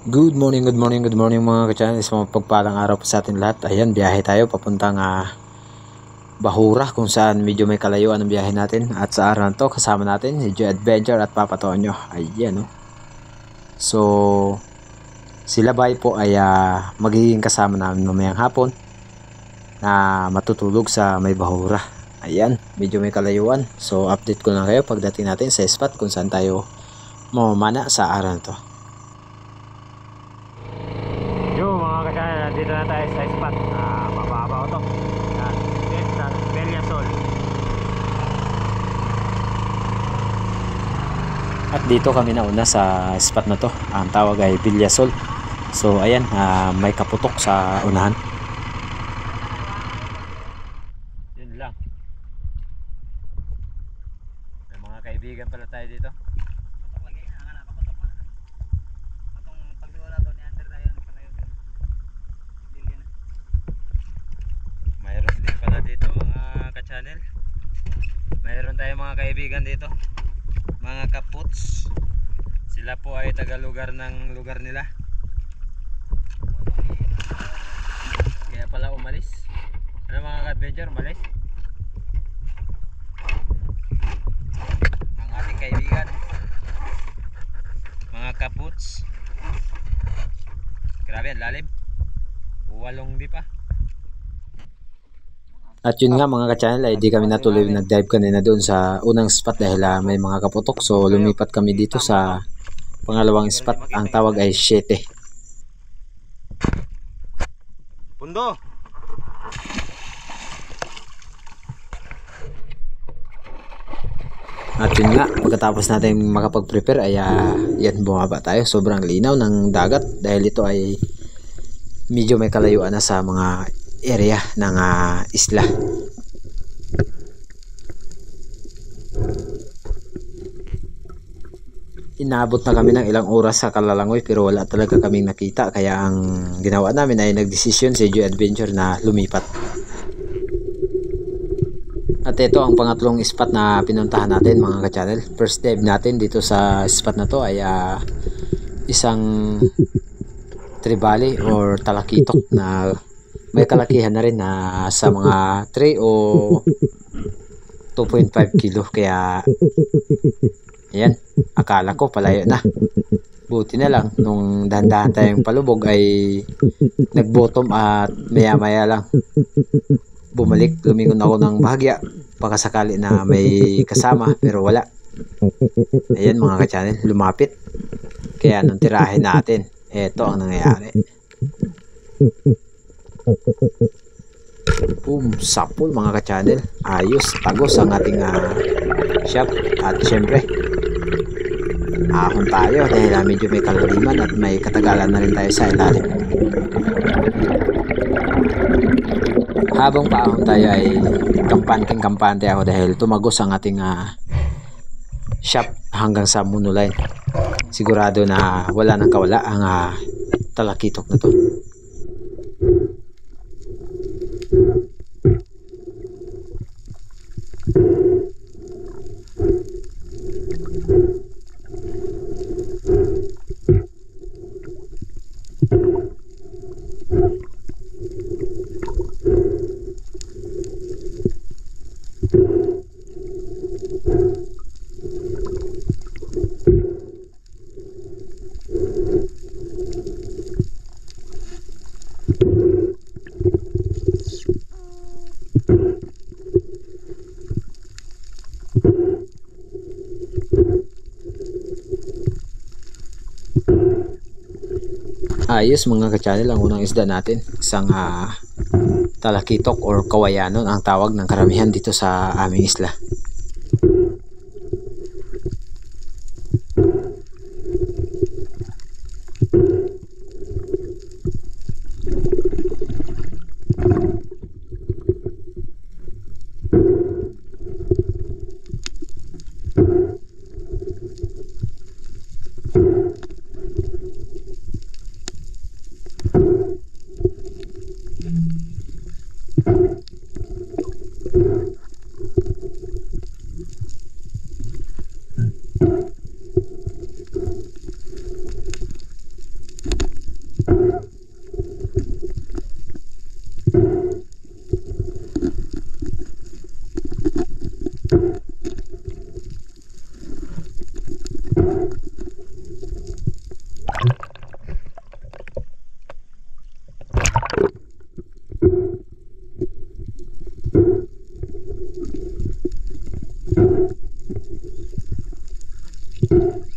Good morning, good morning, good morning mga ka-channel. Isang pagpalang araw po sa atin lahat. Ayan, biyahe tayo papuntang Bahura kung saan medyo may kalayuan ang biyahe natin. At sa araw na to, kasama natin si Joe Adventure at Papa Tonyo. Ayan, no? So, sila bay po ay magiging kasama namin mamayang hapon na matutulog sa may Bahura. Ayan, medyo may kalayuan. So, update ko lang kayo pagdating natin sa spot kung saan tayo mamamana sa araw na to. Dito na tayo sa spot. Mababaw to. Villa Sol. At dito kami nauna sa spot na to. Ang tawag ay Villa Sol. So ayan, may kaputok sa unahan. Yun lang. May mga kaibigan pala tayo dito. Channel. Mayroon tayong mga kaibigan dito, mga kaputs. Sila po ay taga lugar ng lugar nila, kaya pala umalis. Ano mga ka-adventure, umalis ang ating kaibigan, mga kaputs. Grabe ang lalim, walong di pa. At yun nga mga ka-channel, ay di kami natuloy nag-dive kanina doon sa unang spot dahil may mga kaputok. So lumipat kami dito sa pangalawang spot. Ang tawag ay 7. Pundo! At yun nga, pagkatapos natin makapag-prepare ay yan, bumaba tayo. Sobrang linaw ng dagat dahil ito ay medyo may kalayuan na sa mga area ng isla. Inabot na kami ng ilang oras sa Kalalangoy pero wala talaga kaming nakita, kaya ang ginawa namin ay nagdesisyon si Joe Adventure na lumipat. At ito ang pangatlong spot na pinuntahan natin mga ka-channel. First dive natin dito sa spot na to ay isang tribali or talakitok na may kalakihan na rin na sa mga 3 o 2.5 kilo. Kaya ayan, akala ko palayo na. Buti na lang nung dahan-dahan tayong palubog ay nag-bottom at maya maya lang bumalik. Lumingon ako ng bahagya baka sakali na may kasama pero wala. Ayan mga ka-channel, lumapit. Kaya nung tirahin natin, eto ang nangyayari. Boom, sapol mga ka-channel. Ayos, tagos ang ating shop. At syempre ahon tayo dahil medyo may kalaliman at may katagalan na rin tayo sa ilalim. Habang paahon tayo ay kampante ako dahil tumagos ang ating shop hanggang sa monoline. Sigurado na wala nang kawala ang talakitok na to. Ayos mga ka-channel, ang unang isda natin, isang talakitok or kawayanon ang tawag ng karamihan dito sa aming isla.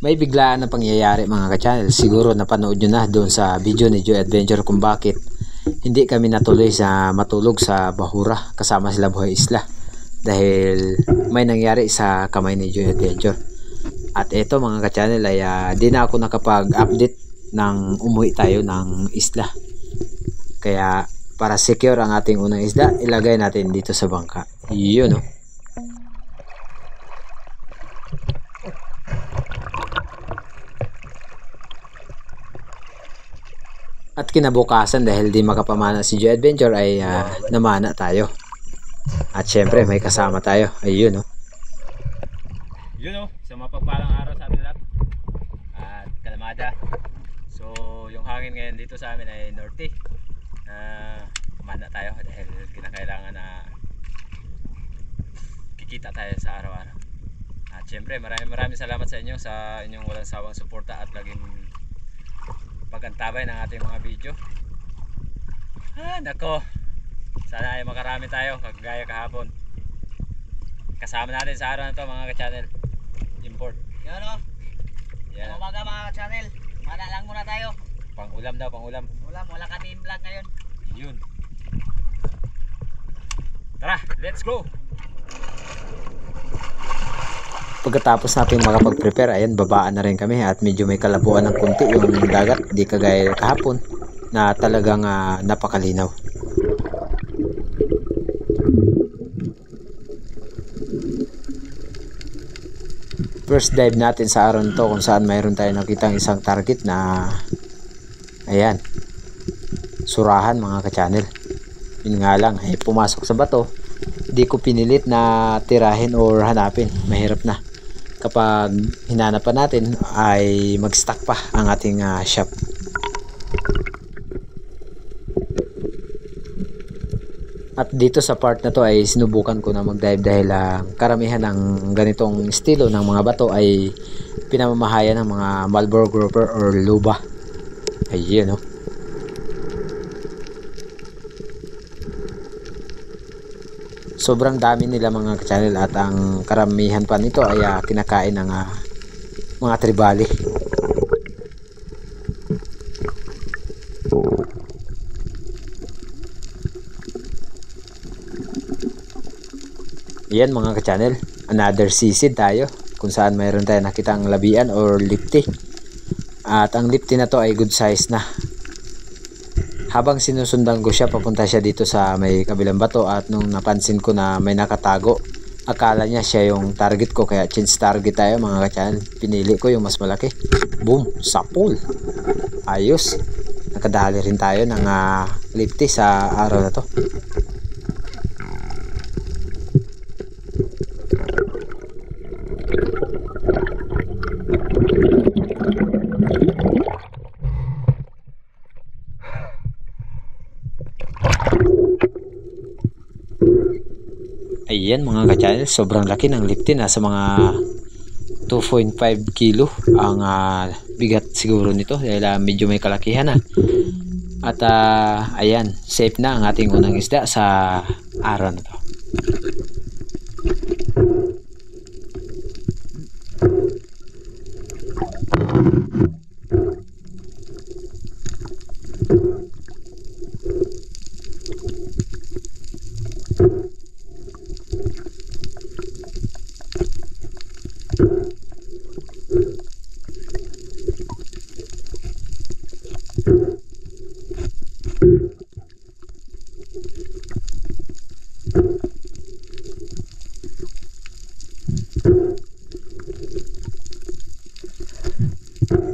May biglaan na pangyayari mga ka-channel. Siguro napanood nyo na doon sa video ni Joy Adventure kung bakit hindi kami natuloy sa matulog sa Bahura kasama sila Buhay Isla. Dahil may nangyari sa kamay ni Joy Adventure. At ito mga ka-channel ay di na ako nakapag-update ng umuwi tayo ng isla. Kaya para secure ang ating unang isda, ilagay natin dito sa bangka. Yun, no? At kinabukasan dahil di makapamana si Joy Adventure ay namana tayo. At syempre may kasama tayo. Ayun, no? Yun o, isang mapagpalang araw sa atin lahat. At kalamada. So yung hangin ngayon dito sa amin ay norte. Kumanda tayo dahil kinakailangan na kikita tayo sa araw-araw. At syempre maraming salamat sa inyo sa inyong walang sawang suporta at laging pag-antabay ng ating mga video. Nako, sana ay makarami tayo kagaya kahapon. Kasama natin sa araw na to mga ka-channel, import. Yan o. Yan. Umaga mga ka-channel. Mana lang muna tayo. Pang-ulam daw, pang-ulam. Wala kami vlog ngayon. Yun. Tara, let's go. Pagkatapos natin makapag-prepare, ayan, babaan na rin kami at medyo may kalabuan ng kunti yung dagat, di kagaya kahapon na talagang napakalinaw. First dive natin sa araw nito kung saan mayroon tayo nakitang isang target na ayan, surahan mga ka-channel. Yun nga lang, ay pumasok sa bato. Di ko pinilit na tirahin or hanapin, mahirap na. Kapag hinanapan natin ay mag-stuck pa ang ating shop. At dito sa part na to ay sinubukan ko na mag-dive dahil karamihan ng ganitong estilo ng mga bato ay pinamamahayan ng mga Marlboro grouper or luba. Ayun, no? Sobrang dami nila mga ka-channel at ang karamihan pa nito ay kinakain ng mga tribali. Yan mga ka-channel, another season tayo kung saan mayroon tayo nakitang labian or lipti. At ang lipti na to ay good size na. Habang sinusundan ko siya, papunta siya dito sa may kabilang bato at nung napansin ko na may nakatago, akala niya siya yung target ko kaya change target tayo mga ka-channel. Pinili ko yung mas malaki. Boom! Sapul! Ayos! Nakadali rin tayo ng lipti sa araw na to. Ayan mga ka-channel, sobrang laki ng lipti, nasa mga 2.5 kilo ang bigat siguro nito dahil medyo may kalakihan na. At ayan, safe na ang ating unang isda sa araw na to.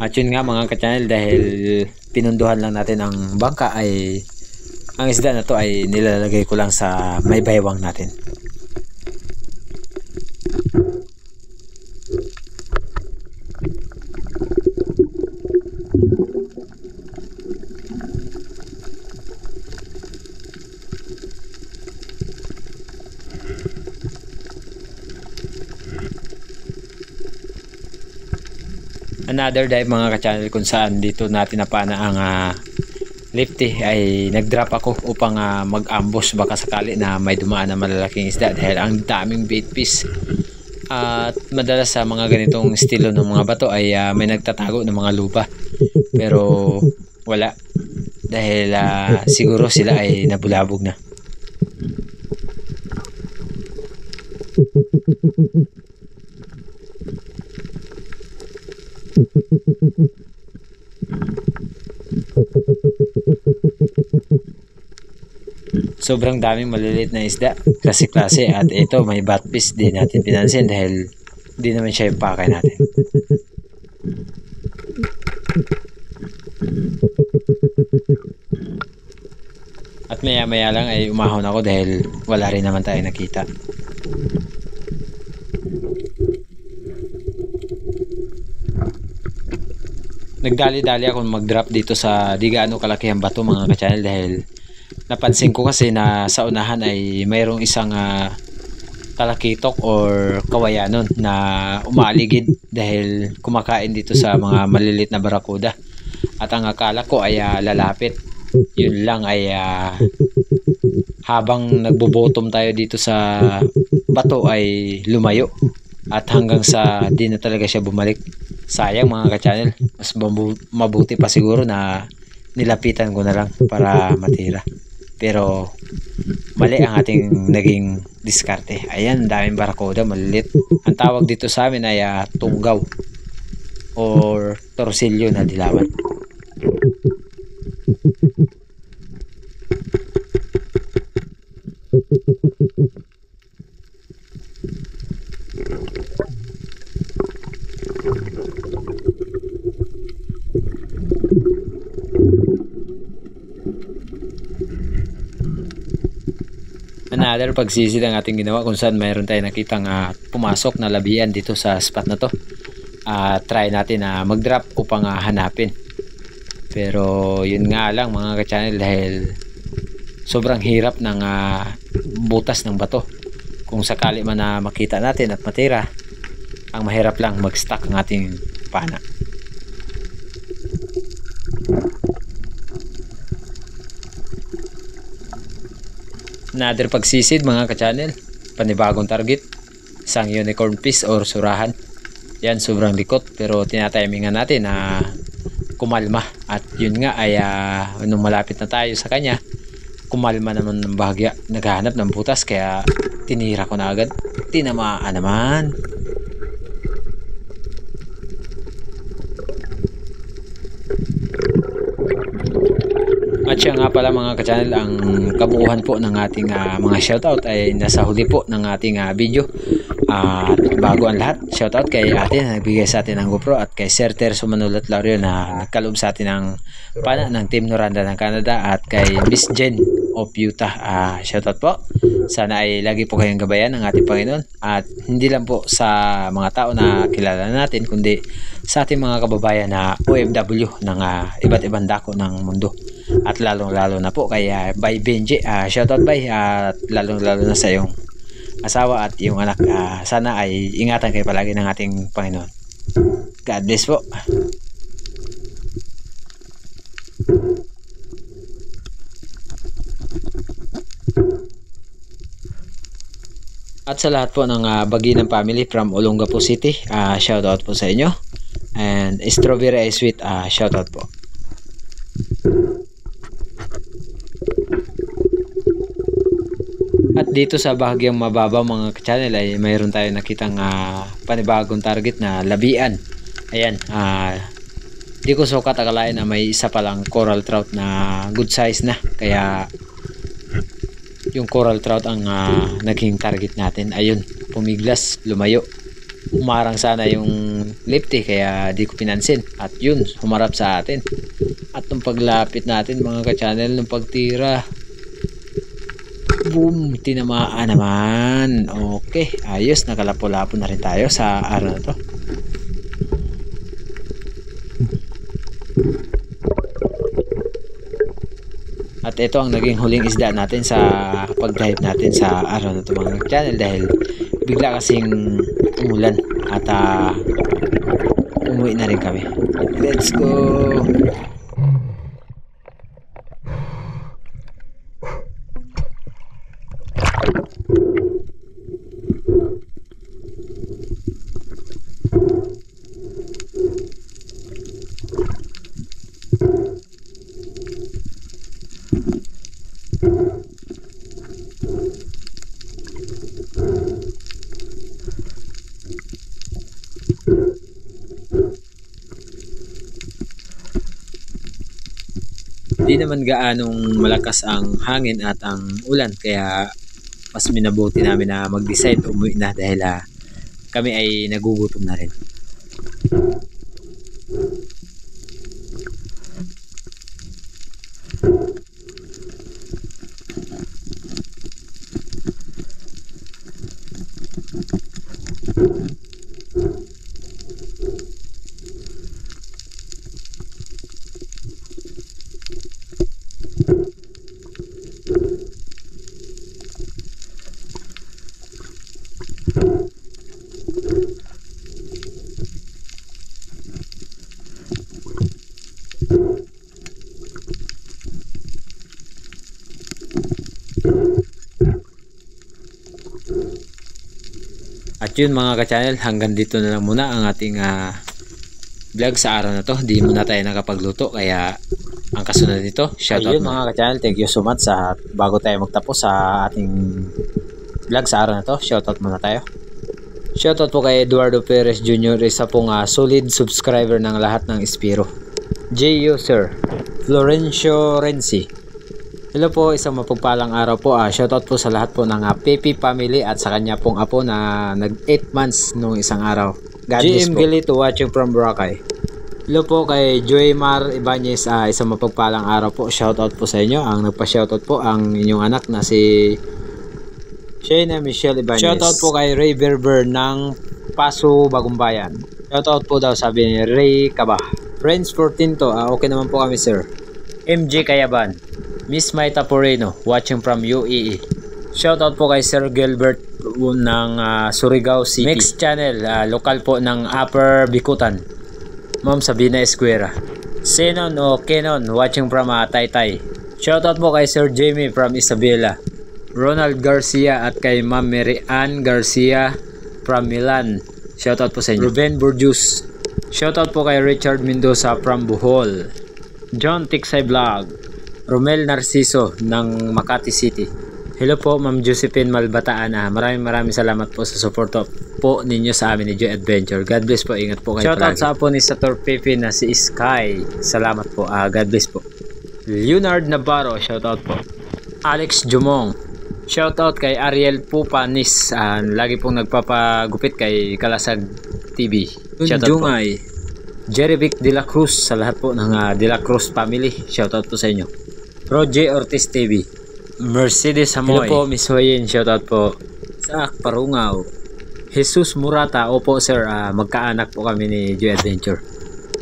At yun nga mga ka-channel, dahil pinunduhan lang natin ang bangka ay ang isda na to ay nilalagay ko lang sa may baywang natin. Another dive mga ka-channel kung saan dito natin napana ang lifty ay nag-drop ako upang mag-ambush baka sakali na may dumaan na malalaking isda dahil ang daming bait fish At madalas sa mga ganitong estilo ng mga bato ay may nagtatago ng mga lupa. Pero wala. Dahil siguro sila ay nabulabog na. Sobrang daming maliliit na isda, klase-klase, at ito may batfish din natin pinansin dahil di naman siya yung pakay natin. At maya-maya lang ay umahon ako dahil wala rin naman tayo nakita. Nagdali-dali ako mag-drop dito sa di gaano kalakihang bato mga ka-channel dahil napansin ko kasi na sa unahan ay mayroong isang talakitok or kawayanon na umaaligid dahil kumakain dito sa mga malilit na barakuda. At ang akala ko ay lalapit. Yun lang ay habang nagbobotom tayo dito sa bato ay lumayo. At hanggang sa di na talaga siya bumalik. Sayang mga ka-channel. Mas mabuti pa siguro na nilapitan ko na lang para matira. Pero mali ang ating naging diskarte. Ayan, daming barakuda, malilit. Ang tawag dito sa amin ay tunggaw or torsilyo na dilawan. Another pagsisid ang ating ginawa kung saan mayroon tayong nakitang pumasok na labian dito sa spot na to. Try natin na mag-drop upang hanapin. Pero yun nga lang mga ka-channel dahil sobrang hirap ng butas ng bato. Kung sakali man na makita natin at matira, ang mahirap lang mag-stack ang ating pana. Another pagsisid mga ka-channel, panibagong target, isang unicorn fish or surahan. Yan, sobrang likot pero tinatimingan natin na kumalma. At yun nga ay nung malapit na tayo sa kanya, kumalma naman ng bahagya, naghahanap ng butas kaya tinira ko na agad. Tinamaan naman. At siya nga pala mga ka-channel, ang kabuuhan po ng ating mga shoutout ay nasa huli po ng ating video. At bago ang lahat, shoutout kay ate na nagbigay sa atin ng GoPro at kay Sir Terso Manulat Lario na nagkaloob sa atin ng pana ng Team Noranda ng Canada at kay Miss Jen of Utah. Shoutout po. Sana ay lagi po kayong gabayan ng ating Panginoon at hindi lang po sa mga tao na kilala natin kundi sa ating mga kababayan na OFW ng iba't ibang dako ng mundo. At lalong-lalo na po kay Bay Benji. Shoutout Bay at lalong-lalo na sa iyong asawa at iyong anak. Sana ay ingatan kayo palagi ng ating Panginoon. God bless po. At sa lahat po ng Baginang family from Olongapo City, shoutout po sa inyo. And Strawberry Ice Sweet, shoutout po. At dito sa bahagyang mababa mga channel ay mayroon tayong nakitang panibagong target na labian. Ayan, di ko sukat akalain na may isa palang coral trout na good size na. Kaya yung coral trout ang naging target natin. Ayun, pumiglas, lumayo. Umarang sana yung lifty kaya di ko pinansin. At yun, humarap sa atin. At nung paglapit natin mga ka-channel, nung pagtira, boom, tinamaan naman. Okay, ayos, nakalapo-lapo na rin tayo sa araw na to. At ito ang naging huling isda natin sa pag-dive natin sa araw na to mga channel dahil bigla kasing umulan at umuwi na rin kami. Let's go! Di naman gaanong malakas ang hangin at ang ulan, kaya mas minabuti namin na mag-decide umuwi na dahil kami ay nagugutom na rin. At yun mga ka-channel, hanggang dito na lang muna ang ating vlog sa araw na to. Di muna tayo nakapagluto, kaya ang kasunod nito, shoutout mga ka-channel. Thank you so much sa bago tayo magtapos sa ating vlog sa araw na to. Shoutout muna tayo. Shoutout po kay Eduardo Perez Jr., isa pong solid subscriber ng lahat ng Espiro. J. User Florencio Renzi, hello po, isang mapagpalang araw po. Shoutout po sa lahat po ng Pepe family at sa kanya pong apo na nag 8 months nung isang araw. God bless po. GM Gilito watching from Boracay. Hello po kay Joymar Ibanez, isang mapagpalang araw po. Shoutout po sa inyo. Ang nagpa-shoutout po ang inyong anak na si Shayna Michelle Ibanez. Shoutout po kay Ray Berber ng Paso, Bagumbayan. Shoutout po daw, sabi ni Ray Kaba. Friends 14 to, okay naman po kami sir. MJ Kayaban, Miss Maita Poreno watching from UAE. Shoutout po kay Sir Gilbert ng Surigao City. Mix Channel, lokal po ng Upper Bikutan. Ma'am Sabina Escuera. Senon o Kenon watching from Taytay. Shoutout po kay Sir Jamie from Isabela. Ronald Garcia at kay Ma'am Mary Ann Garcia from Milan. Shoutout po sa inyo. Ruben Burjus. Shoutout po kay Richard Mendoza from Bohol. John Tiksay Vlog. Romel Narciso ng Makati City. Hello po Ma'am Josephine Malbataan. Maraming salamat po sa support po ninyo sa amin ni Joy Adventure. God bless po, ingat po kayo. Shoutout sa apo ni Sator Pepe na si Sky. Salamat po, God bless po. Leonard Navarro, shoutout po. Alex Jumong, shoutout kay Ariel Pupanis. Lagi pong nagpapagupit kay Kalasag TV. Shoutout po. Jerivic De La Cruz, sa lahat po ng De La Cruz family. Shoutout po sa inyo. Roger Ortiz TV. Mercedes Hamoy. Hello po Miss Hoyen, shoutout po. Sa Parungaw. Jesus Murata, opo sir, magkaanak po kami ni Joy Adventure.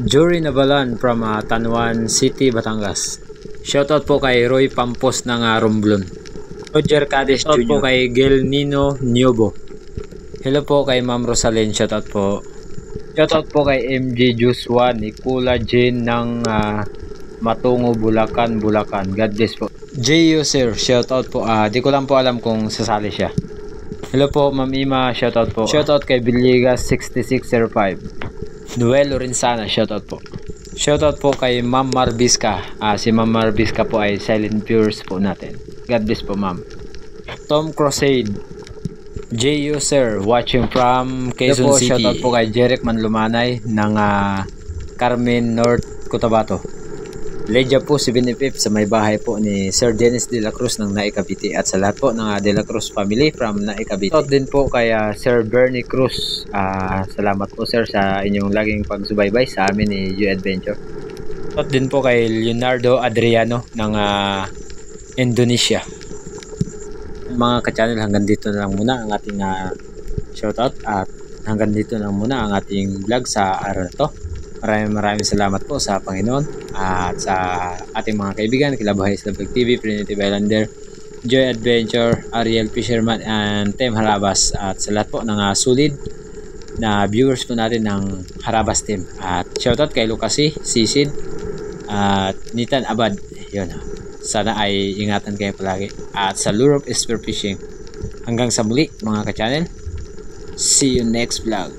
Jory Nabalan from Tanuan City, Batangas. Shoutout po kay Roy Pampos ng Romblon. Roger Cades Jr. Shoutout po kay Gel Nino Niobo. Hello po kay Ma'am Rosalyn, shoutout po. Shoutout po kay MJ Joshua Nicola Jane ng Matungo, Bulacan. God bless po. J.U. Sir, shoutout po. Di ko lang po alam kung sasali siya. Hello po Ma'am Ima, shoutout po. Shoutout kay Villegas 6605. Noel Lorenzana, shoutout po. Shoutout po kay Ma'am Marvisca. Si Ma'am Marvisca po ay silent viewers po natin. God bless po ma'am. Tom Crusade. J.U. Sir, watching from Quezon City. Shoutout po kay Jeric Manlumanay ng Carmen North Cotabato. Ledia po si Benefip sa may bahay po ni Sir Dennis De La Cruz ng Naikabiti at sa lahat po ng De La Cruz family from Naikabiti. Shoutout din po kay Sir Bernie Cruz. Salamat po sir sa inyong laging pagsubaybay sa amin ni Joy Adventure. Shoutout din po kay Leonardo Adriano ng Indonesia. Mga ka-channel, hanggang dito na lang muna ang ating shoutout at hanggang dito na lang muna ang ating vlog sa araw na to. Maraming salamat po sa Panginoon at sa ating mga kaibigan, Kilabahay Islamic TV, Primitive Islander, Joy Adventure, Ariel Fisherman, and Team Harabas at sa lahat po ng solid na viewers po natin ng Harabas Team. At shoutout kay Lucasi, Sisid, at Nitan Abad. Yun. Sana ay ingatan kayo palagi. At sa Lure of Spear Fishing. Hanggang sa muli mga ka-channel. See you next vlog.